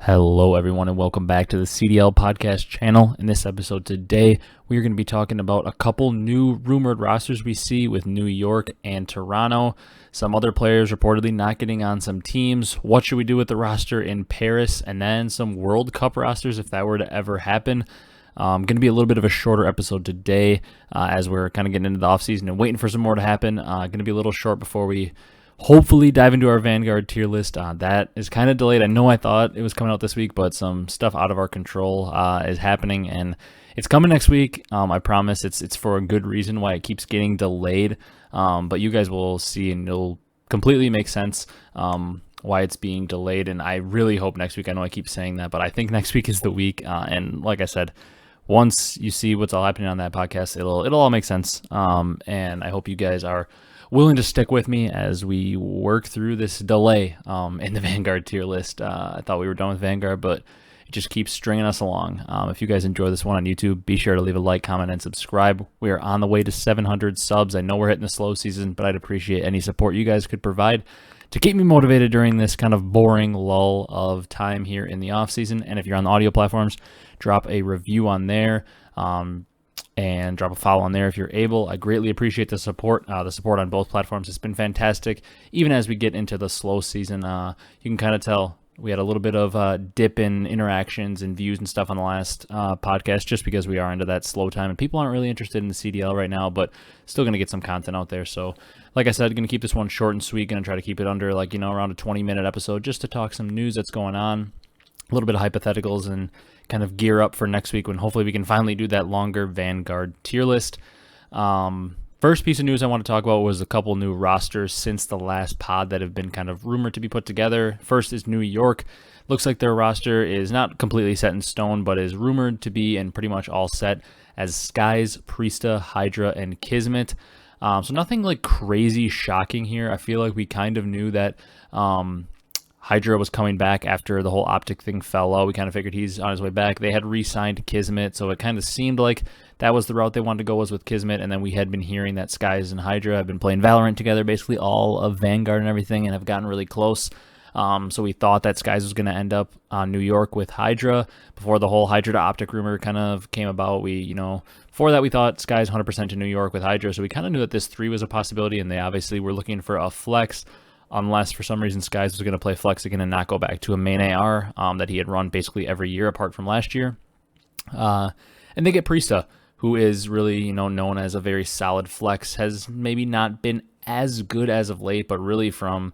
Hello everyone and welcome back to the CDL podcast channel. In this episode today, we are going to be talking about a couple new rumored rosters we see with New York and Toronto. Some other players reportedly not getting on some teams. What should we do with the roster in Paris? And then some World Cup rosters if that were to ever happen. Going to be a little bit of a shorter episode today as we're kind of getting into the offseason and waiting for some more to happen. Going to be a little short before we hopefully dive into our Vanguard tier list. That is kind of delayed. I thought it was coming out this week, but some stuff out of our control is happening, and it's coming next week. I promise it's for a good reason why it keeps getting delayed, but you guys will see and it'll completely make sense why it's being delayed, and I really hope next week. I know I keep saying that, but I think next week is the week, and like I said, once you see what's all happening on that podcast, it'll all make sense, and I hope you guys are willing to stick with me as we work through this delay in the Vanguard tier list. I thought we were done with Vanguard, but it just keeps stringing us along. If you guys enjoy this one on YouTube, be sure to leave a like, comment, and subscribe. We are on the way to 700 subs. I know we're hitting the slow season, but I'd appreciate any support you guys could provide to keep me motivated during this kind of boring lull of time here in the off season. And if you're on the audio platforms, drop a review on there. And drop a follow on there if you're able. I greatly appreciate the support. The support on both platforms has been fantastic. Even as we get into the slow season, you can kind of tell we had a little bit of dip in interactions and views and stuff on the last podcast just because we are into that slow time and people aren't really interested in the CDL right now, but still going to get some content out there. So like I said, going to keep this one short and sweet. Going to try to keep it under around a 20-minute episode just to talk some news that's going on, a little bit of hypotheticals, and kind of gear up for next week when hopefully we can finally do that longer Vanguard tier list. First piece of news I want to talk about was a couple new rosters since the last pod that have been kind of rumored to be put together. First is New York. Looks like their roster is not completely set in stone, but is rumored to be and pretty much all set as Skies, Priesta, Hydra, and Kismet. So nothing like crazy shocking here. I feel like we kind of knew that Hydra was coming back after the whole OpTic thing fell out. We kind of figured he's on his way back. They had re-signed Kismet, so it kind of seemed like that was the route they wanted to go, was with Kismet, and then we had been hearing that Skies and Hydra have been playing Valorant together, basically all of Vanguard and everything, and have gotten really close. So we thought that Skies was going to end up on New York with Hydra. Before the whole Hydra to OpTic rumor kind of came about, before that we thought Skies 100% to New York with Hydra, so we kind of knew that this 3 was a possibility, and they obviously were looking for a flex, unless for some reason Skies was going to play flex again and not go back to a main AR that he had run basically every year apart from last year. And they get Priesta, who is really known as a very solid flex, has maybe not been as good as of late, but really from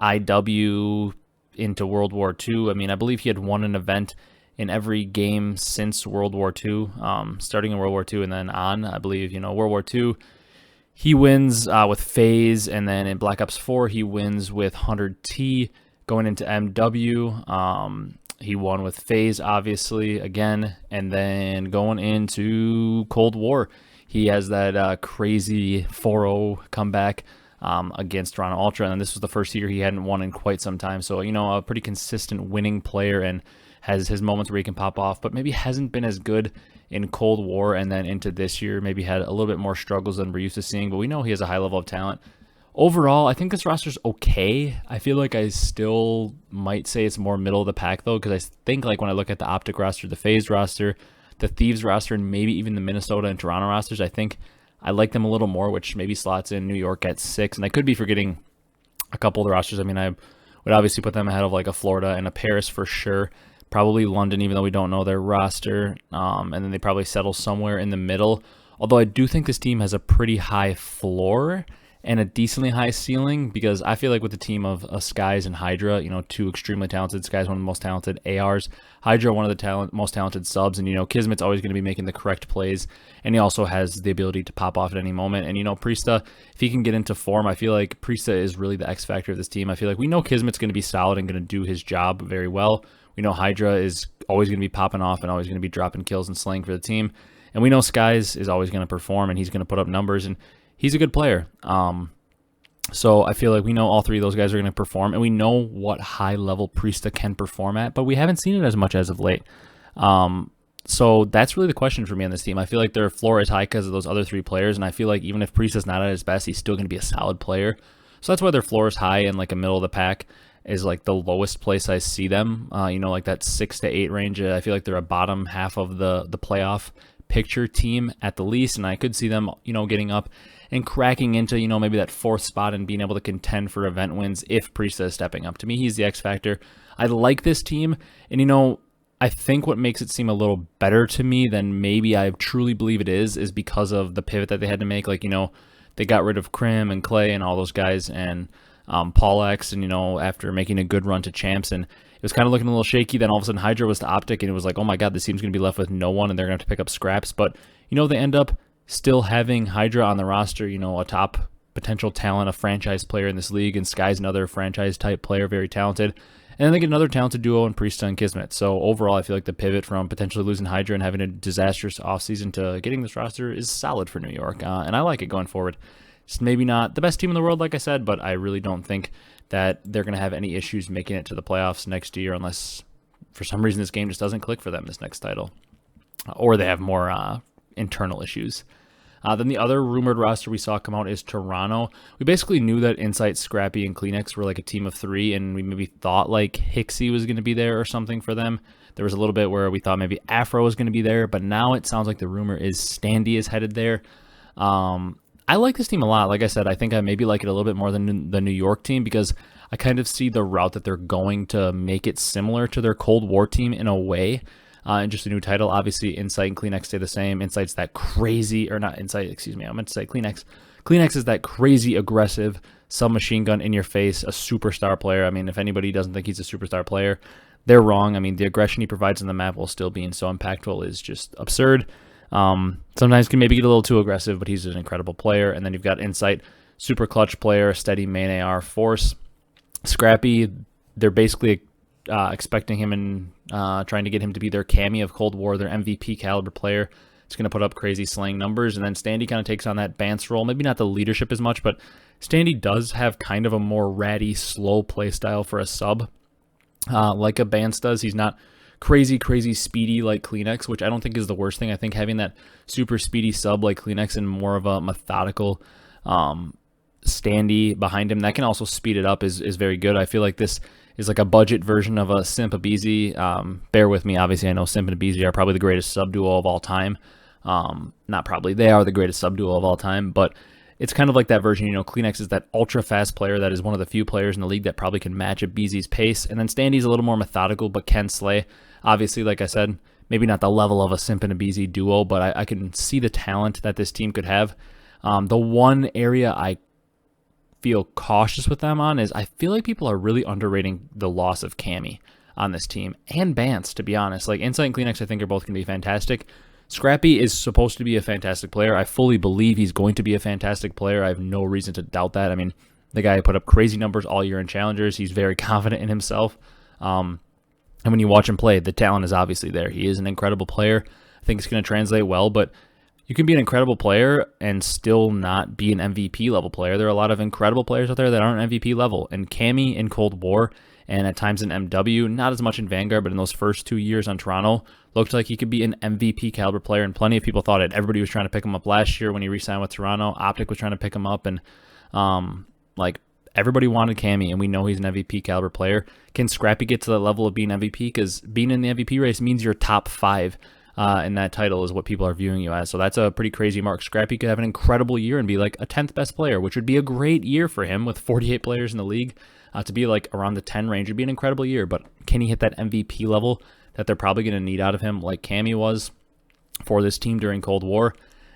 IW into World War II. I mean, I believe he had won an event in every game since World War II, starting in World War II and then on. I believe, World War II, he wins with Faze, and then in Black Ops 4, he wins with 100T. Going into MW, he won with Faze, obviously, again. And then going into Cold War, he has that crazy 4-0 comeback against Toronto Ultra. And this was the first year he hadn't won in quite some time. So, a pretty consistent winning player and has his moments where he can pop off, but maybe hasn't been as good in Cold War, and then into this year maybe had a little bit more struggles than we're used to seeing, but we know he has a high level of talent. Overall, I think this roster's okay. I feel like I still might say it's more middle of the pack though, because I think like when I look at the OpTic roster, the Faze roster, the Thieves roster, and maybe even the Minnesota and Toronto rosters, I think I like them a little more, which maybe slots in New York at 6, and I could be forgetting a couple of the rosters. I mean, I would obviously put them ahead of like a Florida and a Paris for sure. Probably London, even though we don't know their roster, and then they probably settle somewhere in the middle. Although I do think this team has a pretty high floor and a decently high ceiling, because I feel like with the team of Skies and Hydra, 2 extremely talented, Skies one of the most talented ARs, Hydra one of the most talented subs, and Kismet's always going to be making the correct plays, and he also has the ability to pop off at any moment. And Priesta, if he can get into form, I feel like Priesta is really the X factor of this team. I feel like we know Kismet's going to be solid and going to do his job very well. We know Hydra is always going to be popping off and always going to be dropping kills and slaying for the team. And we know Skies is always going to perform and he's going to put up numbers, and he's a good player. So I feel like we know all 3 of those guys are going to perform, and we know what high level Priesta can perform at, but we haven't seen it as much as of late. So that's really the question for me on this team. I feel like their floor is high because of those other 3 players, and I feel like even if Priesta's not at his best, he's still going to be a solid player. So that's why their floor is high and like a middle of the pack. is like the lowest place I see them. Like that 6 to 8 range. I feel like they're a bottom half of the playoff picture team at the least, and I could see them, getting up and cracking into, maybe that 4th spot and being able to contend for event wins if Priest is stepping up. To me, he's the X factor. I like this team, and I think what makes it seem a little better to me than maybe I truly believe it is because of the pivot that they had to make. Like, they got rid of Krim and Clay and all those guys, and Paul X, and after making a good run to champs, and it was kind of looking a little shaky. Then all of a sudden Hydra was to OpTic, and it was like, oh my god, this team's going to be left with no one, and they're going to have to pick up scraps. But they end up still having Hydra on the roster, a top potential talent, a franchise player in this league, and Sky's another franchise type player, very talented. And then they get another talented duo in Priest and Kismet. So overall, I feel like the pivot from potentially losing Hydra and having a disastrous offseason to getting this roster is solid for New York, and I like it going forward. It's maybe not the best team in the world, like I said, but I really don't think that they're going to have any issues making it to the playoffs next year unless for some reason this game just doesn't click for them this next title, or they have more internal issues. Then the other rumored roster we saw come out is Toronto. We basically knew that Insight, Scrappy, and Kleenex were like a team of 3, and we maybe thought like Hexy was going to be there or something for them. There was a little bit where we thought maybe Afro was going to be there, but now it sounds like the rumor is Standy is headed there. I like this team a lot. Like I said, I think I maybe like it a little bit more than the New York team because I kind of see the route that they're going to make it similar to their Cold War team in a way. And just a new title. Obviously, Insight and Kleenex stay the same. Insight's that crazy, or not Insight, excuse me, I meant to say Kleenex. Kleenex is that crazy aggressive submachine gun in your face, a superstar player. I mean, if anybody doesn't think he's a superstar player, they're wrong. I mean, the aggression he provides in the map while still being so impactful is just absurd. Sometimes can maybe get a little too aggressive, but he's an incredible player. And then you've got Insight, super clutch player, steady main AR force. Scrappy, they're basically expecting him and trying to get him to be their Cammy of Cold War, their MVP caliber player. It's going to put up crazy slaying numbers. And then Standy kind of takes on that Bance role. Maybe not the leadership as much, but Standy does have kind of a more ratty, slow play style for a sub. Like a Bance does. He's not crazy speedy like Kleenex, which I don't think is the worst thing. I think having that super speedy sub like Kleenex and more of a methodical Standy behind him, that can also speed it up is very good. I feel like this is like a budget version of a Simp Abezy. Bear with me, obviously I know Simp and Abezy are probably the greatest sub duo of all time. Not probably, they are the greatest sub duo of all time, but it's kind of like that version. Kleenex is that ultra fast player that is one of the few players in the league that probably can match Abezy's pace, and then Standy's a little more methodical but can slay. Obviously, like I said, maybe not the level of a Simp and Abezy duo, but I can see the talent that this team could have. The one area I feel cautious with them on is I feel like people are really underrating the loss of Cammy on this team, and Bance, to be honest. Like Insight and Kleenex I think are both going to be fantastic. Scrappy is supposed to be a fantastic player. I fully believe he's going to be a fantastic player. I have no reason to doubt that. I mean, the guy put up crazy numbers all year in Challengers. He's very confident in himself. And when you watch him play, the talent is obviously there. He is an incredible player. I think it's going to translate well, but you can be an incredible player and still not be an MVP level player. There are a lot of incredible players out there that aren't MVP level. And Cammy in Cold War and at times in MW, not as much in Vanguard, but in those first 2 years on Toronto, looked like he could be an MVP caliber player. And plenty of people thought it. Everybody was trying to pick him up last year when he re-signed with Toronto. OpTic was trying to pick him up, and everybody wanted Cammy, and we know he's an MVP caliber player. Can Scrappy get to the level of being MVP? Because being in the MVP race means you're top 5. And that title is what people are viewing you as. So that's a pretty crazy mark. Scrappy could have an incredible year and be like a 10th best player, which would be a great year for him with 48 players in the league. To be like around the 10 range would be an incredible year. But can he hit that MVP level that they're probably going to need out of him like Cammy was for this team during Cold War?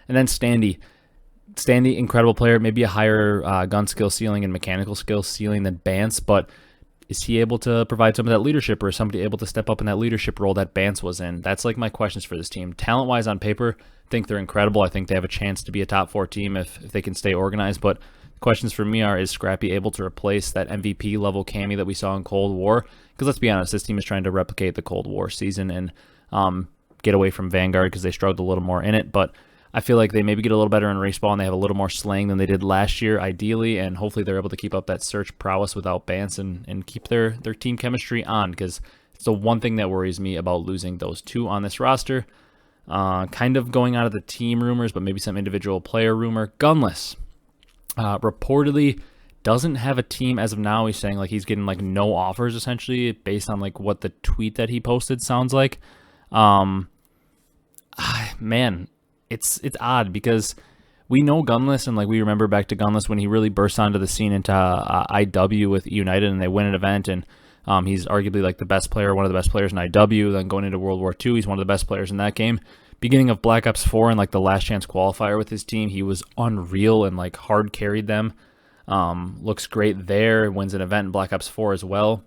And then Standy, incredible player, maybe a higher gun skill ceiling and mechanical skill ceiling than Bance, but is he able to provide some of that leadership, or is somebody able to step up in that leadership role that Bance was in? That's like my questions for this team. Talent-wise on paper, I think they're incredible. I think they have a chance to be a top 4 team if they can stay organized. But questions for me are, is Scrappy able to replace that MVP level Cammy that we saw in Cold War? Because let's be honest, this team is trying to replicate the Cold War season and get away from Vanguard because they struggled a little more in it. But I feel like they maybe get a little better in race ball and they have a little more slaying than they did last year, ideally, and hopefully they're able to keep up that search prowess without Bance and keep their team chemistry on, because it's the one thing that worries me about losing those two on this roster. Kind of going out of the team rumors, but maybe some individual player rumor. Gunless reportedly doesn't have a team as of now. He's saying like he's getting like no offers essentially based on like what the tweet that he posted sounds like. Man, it's odd because we know Gunless, and like we remember back to Gunless when he really burst onto the scene into IW with United, and they win an event, and he's arguably like the best player, one of the best players in IW. Then going into World War II, he's one of the best players in that game. Beginning of Black Ops 4 and like the last chance qualifier with his team, he was unreal and like hard carried them. Looks great there. Wins an event in Black Ops 4 as well.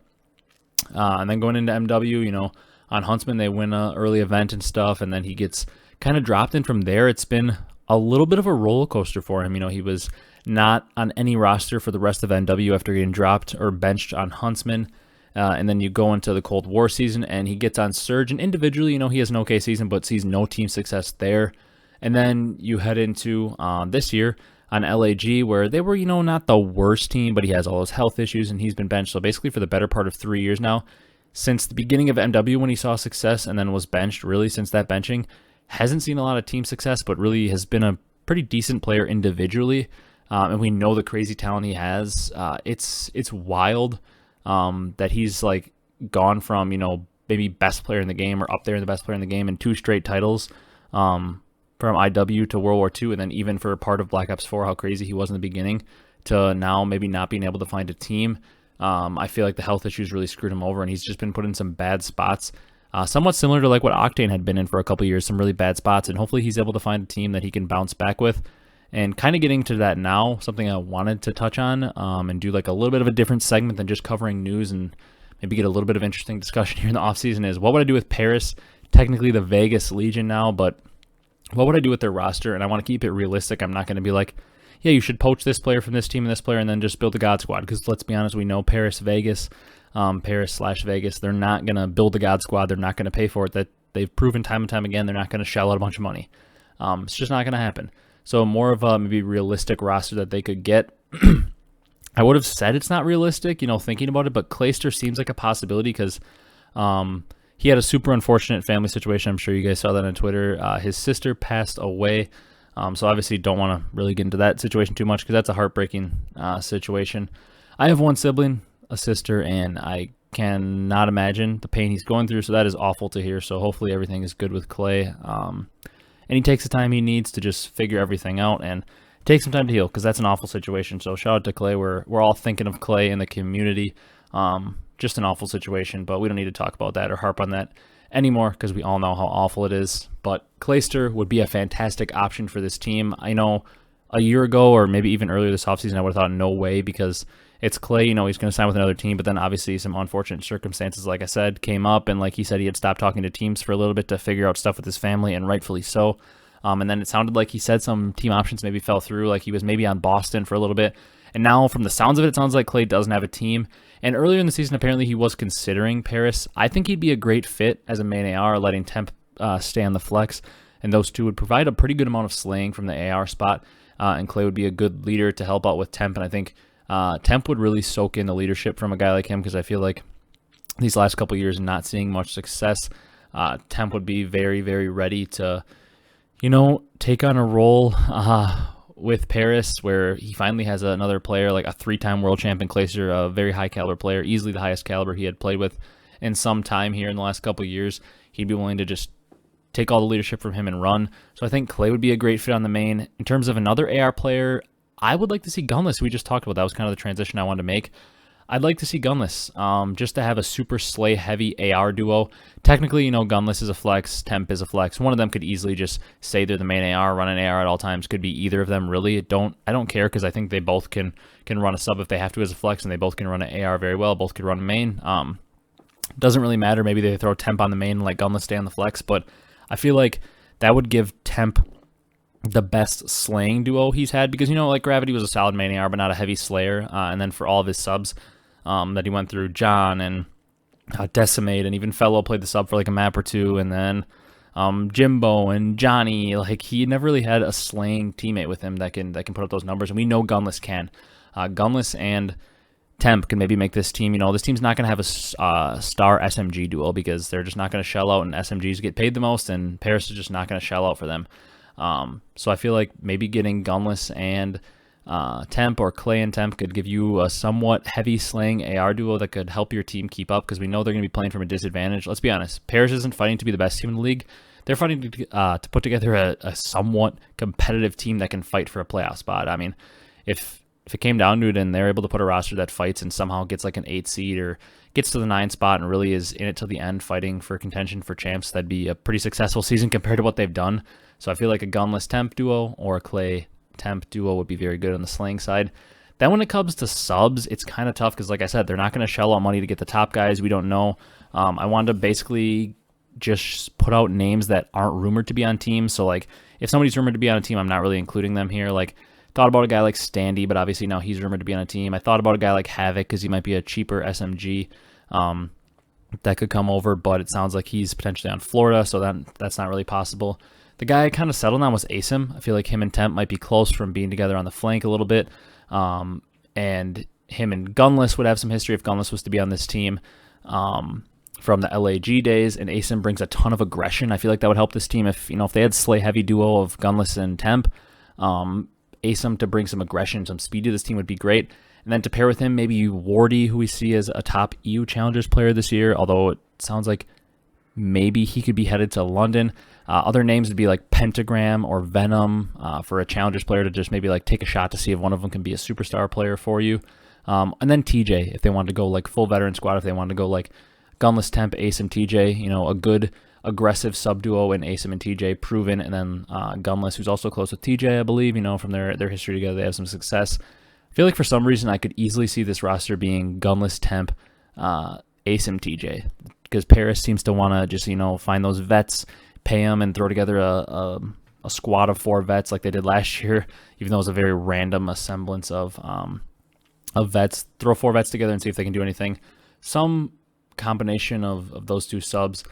And then going into MW, you know, on Huntsman they win an early event and stuff, and then he gets kind of dropped in from there. It's been a little bit of a roller coaster for him. You know, he was not on any roster for the rest of NW after getting dropped or benched on Huntsman. And then you go into the Cold War season, and he gets on Surge. And individually, you know, he has an okay season, but sees no team success there. And then you head into this year on LAG, where they were, you know, not the worst team, but he has all those health issues, and he's been benched. So basically for the better part of 3 years now, since the beginning of MW when he saw success and then was benched, really since that benching, hasn't seen a lot of team success, but really has been a pretty decent player individually. And we know the crazy talent he has. It's wild that he's like gone from, you know, maybe best player in the game or up there in the best player in the game in 2 straight titles from IW to World War II, and then even for part of Black Ops 4, how crazy he was in the beginning, to now maybe not being able to find a team. I feel like the health issues really screwed him over, and he's just been put in some bad spots. Somewhat similar to like what Octane had been in for a couple years, some really bad spots, and hopefully he's able to find a team that he can bounce back with. And kind of getting to that now, something I wanted to touch on and do like a little bit of a different segment than just covering news and maybe get a little bit of interesting discussion here in the offseason is what would I do with Paris, technically the Vegas Legion now, but what would I do with their roster? And I want to keep it realistic. I'm not going to be like, yeah, you should poach this player from this team and this player and then just build a God Squad, because let's be honest, we know Paris/Vegas, they're not going to build a God Squad. They're not going to pay for it. That they've proven time and time again, they're not going to shell out a bunch of money. It's just not going to happen. So more of a maybe realistic roster that they could get. I would have said it's not realistic, you know, thinking about it, but Clayster seems like a possibility because he had a super unfortunate family situation. I'm sure you guys saw that on Twitter. His sister passed away. So obviously don't want to really get into that situation too much because that's a heartbreaking situation. I have one sibling, a sister, and I cannot imagine the pain he's going through. So that is awful to hear. So hopefully everything is good with Clay. And he takes the time he needs to just figure everything out and take some time to heal, because that's an awful situation. So shout out to Clay. We're all thinking of Clay in the community. Just an awful situation, but we don't need to talk about that or harp on that anymore because we all know how awful it is. But Clayster would be a fantastic option for this team. I know a year ago or maybe even earlier this offseason I would have thought no way, because it's Clay, you know, he's going to sign with another team, but then obviously some unfortunate circumstances, like I said, came up, and like he said, he had stopped talking to teams for a little bit to figure out stuff with his family, and rightfully so. And then it sounded like he said some team options maybe fell through, like he was maybe on Boston for a little bit. And now from the sounds of it, it sounds like Clay doesn't have a team. And earlier in the season, apparently he was considering Paris. I think he'd be a great fit as a main AR, letting Temp stay on the flex. And those two would provide a pretty good amount of slaying from the AR spot. And Clay would be a good leader to help out with Temp. And I think Temp would really soak in the leadership from a guy like him, because I feel like these last couple of years not seeing much success, Temp would be very, very ready to, you know, take on a role with Paris, where he finally has another player, like a 3-time world champion Clayster, a very high caliber player, easily the highest caliber he had played with in some time here in the last couple of years. He'd be willing to just take all the leadership from him and run. So I think Clay would be a great fit on the main. In terms of another AR player, I would like to see Gunless. We just talked about that. Was kind of the transition I wanted to make. I'd like to see Gunless, just to have a super slay heavy AR duo. Technically, you know, Gunless is a flex, Temp is a flex. One of them could easily just say they're the main AR, run an AR at all times. Could be either of them, really. I don't care, because I think they both can run a sub if they have to as a flex, and they both can run an AR very well. Both could run a main. Doesn't really matter. Maybe they throw Temp on the main and let Gunless stay on the flex, but I feel like that would give Temp the best slaying duo he's had, because, you know, like Gravity was a solid main AR, but not a heavy slayer. And then for all of his subs that he went through, John and Decimate, and even Fellow played the sub for like a map or two, and then Jimbo and Johnny, like he never really had a slaying teammate with him that can put up those numbers, and we know Gunless can. Gunless and Temp can maybe make this team, you know, this team's not going to have a star SMG duo, because they're just not going to shell out, and SMGs get paid the most, and Paris is just not going to shell out for them. So I feel like maybe getting Gunless and Temp or Clay and Temp could give you a somewhat heavy slaying AR duo that could help your team keep up, because we know they're going to be playing from a disadvantage. Let's be honest, Paris isn't fighting to be the best team in the league. They're fighting to put together a somewhat competitive team that can fight for a playoff spot. I mean, if it came down to it and they're able to put a roster that fights and somehow gets like an 8 seed or gets to the 9 spot and really is in it till the end fighting for contention for champs, that'd be a pretty successful season compared to what they've done. So I feel like a gunless Temp duo or a Clay Temp duo would be very good on the slaying side. Then when it comes to subs, it's kind of tough because, like I said, they're not going to shell out money to get the top guys. We don't know. I wanted to basically just put out names that aren't rumored to be on teams. So, like, if somebody's rumored to be on a team, I'm not really including them here. Like, thought about a guy like Standy, but obviously now he's rumored to be on a team. I thought about a guy like Havoc because he might be a cheaper SMG that could come over, but it sounds like he's potentially on Florida, so that's not really possible. The guy I kind of settled on was Asim. I feel like him and Temp might be close from being together on the flank a little bit. And him and Gunless would have some history if Gunless was to be on this team from the LAG days. And Asim brings a ton of aggression. I feel like that would help this team if they had slay heavy duo of Gunless and Temp. Asim to bring some aggression, some speed to this team would be great. And then to pair with him, maybe Wardy, who we see as a top EU Challengers player this year, although it sounds like maybe he could be headed to London. Other names would be like Pentagram or Venom for a Challengers player to just maybe like take a shot to see if one of them can be a superstar player for you. And then TJ, if they wanted to go like full veteran squad, if they wanted to go like Gunless Temp, Asim, TJ, a good aggressive sub duo in Asim and TJ, proven, and then Gunless, who's also close with TJ, I believe, from their history together, they have some success. I feel like for some reason I could easily see this roster being Gunless Temp, Asim, TJ, because Paris seems to want to just, find those vets, pay them, and throw together a squad of 4 vets like they did last year, even though it was a very random assemblance of vets. Throw 4 vets together and see if they can do anything. Some combination of those 2 subs,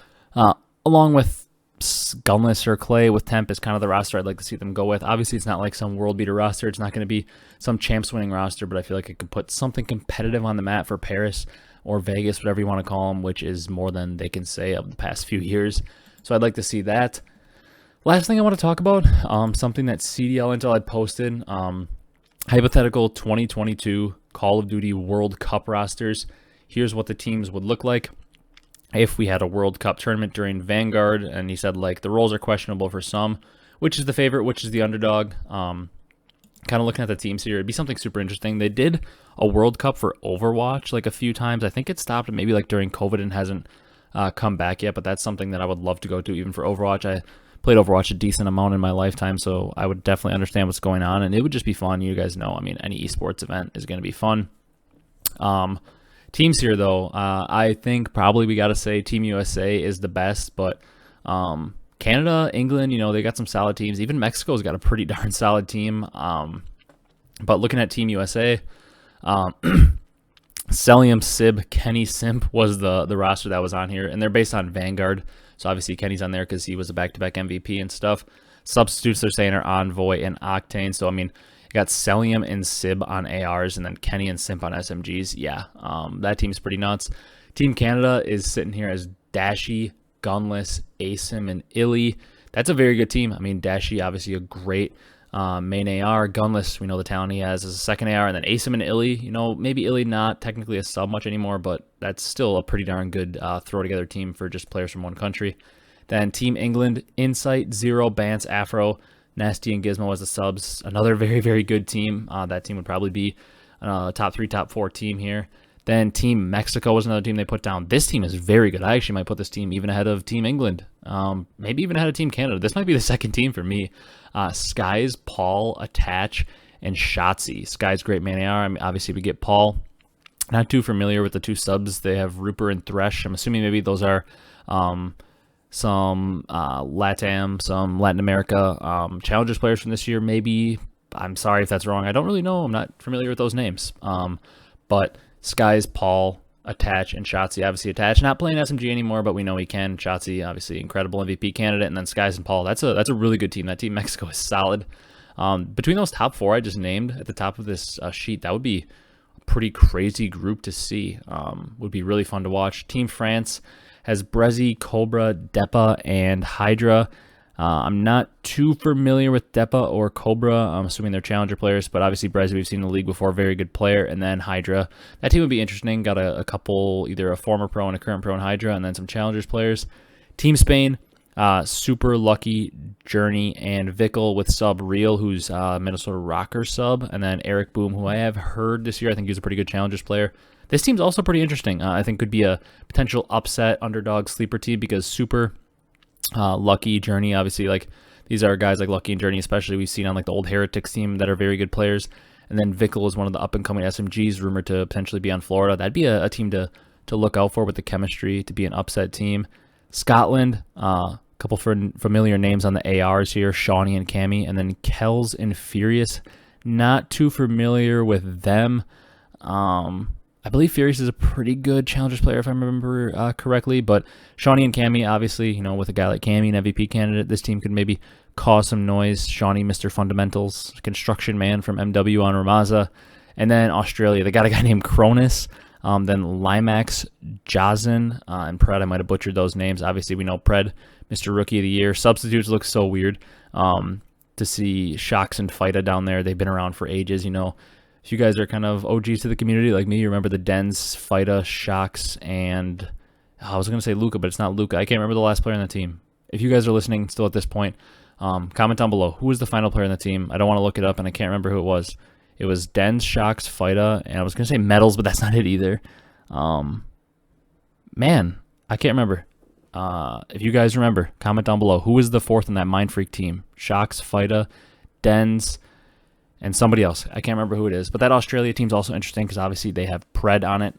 along with Gunless or Clay with Temp is kind of the roster I'd like to see them go with. Obviously, it's not like some world beater roster. It's not going to be some champs winning roster, but I feel like it could put something competitive on the mat for Paris or Vegas, whatever you want to call them, which is more than they can say of the past few years. So I'd like to see that. Last thing I want to talk about, something that CDL Intel had posted, hypothetical 2022 Call of Duty World Cup rosters. Here's what the teams would look like if we had a World Cup tournament during Vanguard. And he said, like, the roles are questionable for some. Which is the favorite? Which is the underdog? Kind of looking at the teams here, it'd be something super interesting. They did a World Cup for Overwatch like a few times. I think it stopped maybe like during COVID and hasn't come back yet, but that's something that I would love to go to even for Overwatch. I played Overwatch a decent amount in my lifetime, so I would definitely understand what's going on, and it would just be fun. You guys know, any esports event is going to be fun. Teams here, though, I think probably we got to say Team USA is the best, but Canada, England, they got some solid teams. Even Mexico's got a pretty darn solid team. But looking at Team USA, Cellium, Sib, Kenny, Simp was the roster that was on here, and they're based on Vanguard. So obviously Kenny's on there because he was a back-to-back MVP and stuff. Substitutes they're saying are Envoy and Octane. So you got Cellium and Sib on ARs, and then Kenny and Simp on SMGs. Yeah, that team's pretty nuts. Team Canada is sitting here as Dashy, Gunless, Asim, and Illy. That's a very good team. Dashy, obviously a great main AR. Gunless, we know the talent he has as a second AR. And then Asim and Illy, maybe Illy not technically a sub much anymore, but that's still a pretty darn good throw-together team for just players from one country. Then Team England, Insight, Zero, Bance, Afro, Nasty, and Gizmo as the subs. Another very, very good team. That team would probably be a top 3, top 4 team here. Then Team Mexico was another team they put down. This team is very good. I actually might put this team even ahead of Team England. Maybe even ahead of Team Canada. This might be the second team for me. Skies, Paul, Attach, and Shotzzy. Skies, great man AR. Obviously, we get Paul. Not too familiar with the 2 subs. They have Rupert and Thresh. I'm assuming maybe those are some LATAM, some Latin America Challengers players from this year. Maybe. I'm sorry if that's wrong. I don't really know. I'm not familiar with those names. But Skies, Paul, Attach, and Shotzzy. Obviously, Attach not playing SMG anymore, but we know he can. Shotzzy, obviously, incredible MVP candidate. And then Skies and Paul. That's a really good team. That Team Mexico is solid. Between those top 4 I just named at the top of this sheet, that would be a pretty crazy group to see. Would be really fun to watch. Team France has Brezzy, Cobra, Depa, and Hydra. I'm not too familiar with Depa or Cobra. I'm assuming they're challenger players, but obviously Brezzy we've seen in the league before, very good player. And then Hydra. That team would be interesting. Got a couple, either a former pro and a current pro in Hydra, and then some challengers players. Team Spain, Super Lucky, Journey, and Vickle with sub Real, who's Minnesota Rocker sub, and then Eric Boom, who I have heard this year. I think he's a pretty good challengers player. This team's also pretty interesting. I think could be a potential upset underdog sleeper team because Super, Lucky, Journey, obviously, like these are guys like Lucky and Journey, especially we've seen on like the old Heretics team that are very good players. And then Vickle is one of the up and coming SMGs rumored to potentially be on Florida. That'd be a team to look out for with the chemistry to be an upset team. Scotland, a couple familiar names on the ARs here, Shawnee and Cammy, and then Kells and Furious. Not too familiar with them. I believe Furious is a pretty good challengers player if I remember correctly, but Shawnee and Cammy, obviously, you know, with a guy like Cammy, an MVP candidate, this team could maybe cause some noise. Shawnee, Mr. Fundamentals, construction man from MW on Ramaza, and then Australia, they got a guy named Cronus, then Limax, Jazin, and Pred. I might have butchered those names. Obviously, we know Pred, Mr. Rookie of the Year. Substitutes look so weird to see Shox and Fida down there. They've been around for ages, you know. If you guys are kind of OGs to the community like me, you remember the Dens, Fida, Shox, and I was going to say Luca, but it's not Luca. I can't remember the last player on the team. If you guys are listening still at this point, comment down below. Who was the final player on the team? I don't want to look it up, and I can't remember who it was. It was Dens, Shox, Fida, and I was going to say Metals, but that's not it either. Man, I can't remember. If you guys remember, comment down below. Who was the fourth in that Mind Freak team? Shox, Fida, Dens, and somebody else. I can't remember who it is. But that Australia team's also interesting because obviously they have Pred on it.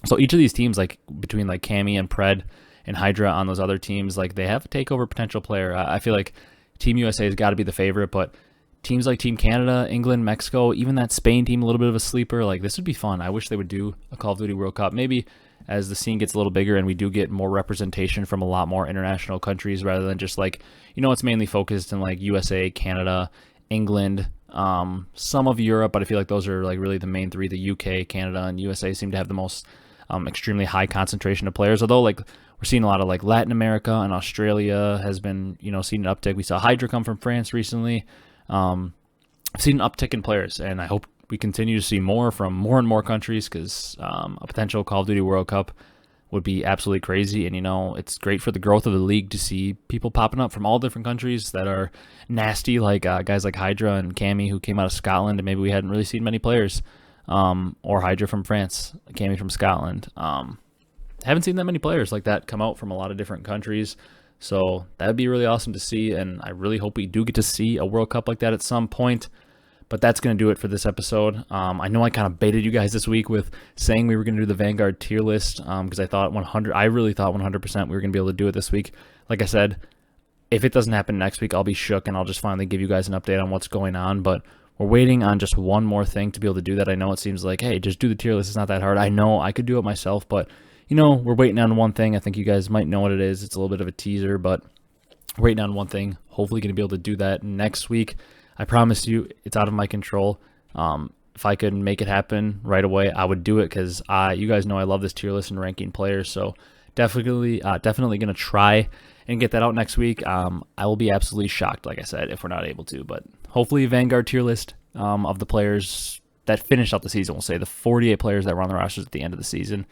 So each of these teams, like between like Cammy and Pred and Hydra on those other teams, like they have a takeover potential player. I feel like Team USA has got to be the favorite, but teams like Team Canada, England, Mexico, even that Spain team, a little bit of a sleeper. Like this would be fun. I wish they would do a Call of Duty World Cup. Maybe as the scene gets a little bigger and we do get more representation from a lot more international countries rather than just like, you know, it's mainly focused in like USA, Canada, England, some of Europe, but I feel like those are like really the main three. The UK, Canada, and USA seem to have the most extremely high concentration of players, although like we're seeing a lot of like Latin America and Australia has been, you know, seeing an uptick. We saw Hydra come from France recently. I've seen an uptick in players, and I hope we continue to see more from more and more countries because a potential Call of Duty World Cup would be absolutely crazy. And, you know, it's great for the growth of the league to see people popping up from all different countries that are nasty, like guys like Hydra and Cammy who came out of Scotland, and maybe we hadn't really seen many players, or Hydra from France, Cammy from Scotland. Haven't seen that many players like that come out from a lot of different countries. So that would be really awesome to see, and I really hope we do get to see a World Cup like that at some point. But that's going to do it for this episode. I know I kind of baited you guys this week with saying we were going to do the Vanguard tier list because I really thought 100% we were going to be able to do it this week. Like I said, if it doesn't happen next week, I'll be shook and I'll just finally give you guys an update on what's going on. But we're waiting on just one more thing to be able to do that. I know it seems like, hey, just do the tier list. It's not that hard. I know I could do it myself, but you know, we're waiting on one thing. I think you guys might know what it is. It's a little bit of a teaser, but we're waiting on one thing. Hopefully going to be able to do that next week. I promise you, it's out of my control. If I could make it happen right away, I would do it because you guys know I love this tier list and ranking players. So definitely going to try and get that out next week. I will be absolutely shocked, like I said, if we're not able to. But hopefully, Vanguard tier list of the players that finished out the season. We'll say the 48 players that were on the rosters at the end of the season,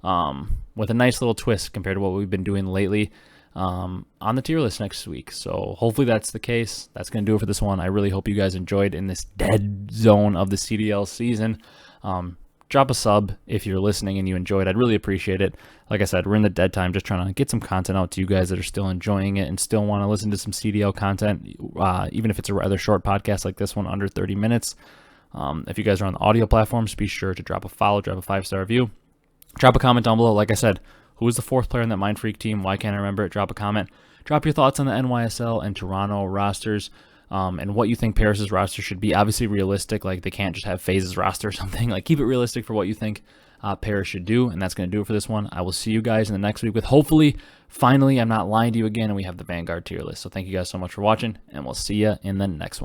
with a nice little twist compared to what we've been doing lately. On the tier list next week. So hopefully that's the case. That's going to do it for this one. I really hope you guys enjoyed in this dead zone of the CDL season. Drop a sub if you're listening and you enjoyed. I'd really appreciate it. Like I said, we're in the dead time just trying to get some content out to you guys that are still enjoying it and still want to listen to some CDL content, even if it's a rather short podcast like this one, under 30 minutes. If you guys are on the audio platforms, be sure to drop a follow, drop a 5-star review. Drop a comment down below. Like I said, who was the fourth player in that Mind Freak team? Why can't I remember it? Drop a comment. Drop your thoughts on the NYSL and Toronto rosters, and what you think Paris's roster should be. Obviously realistic, like they can't just have Faze's roster or something. Like keep it realistic for what you think Paris should do, and that's going to do it for this one. I will see you guys in the next week with hopefully, finally, I'm not lying to you again, and we have the Vanguard tier list. So thank you guys so much for watching, and we'll see you in the next one.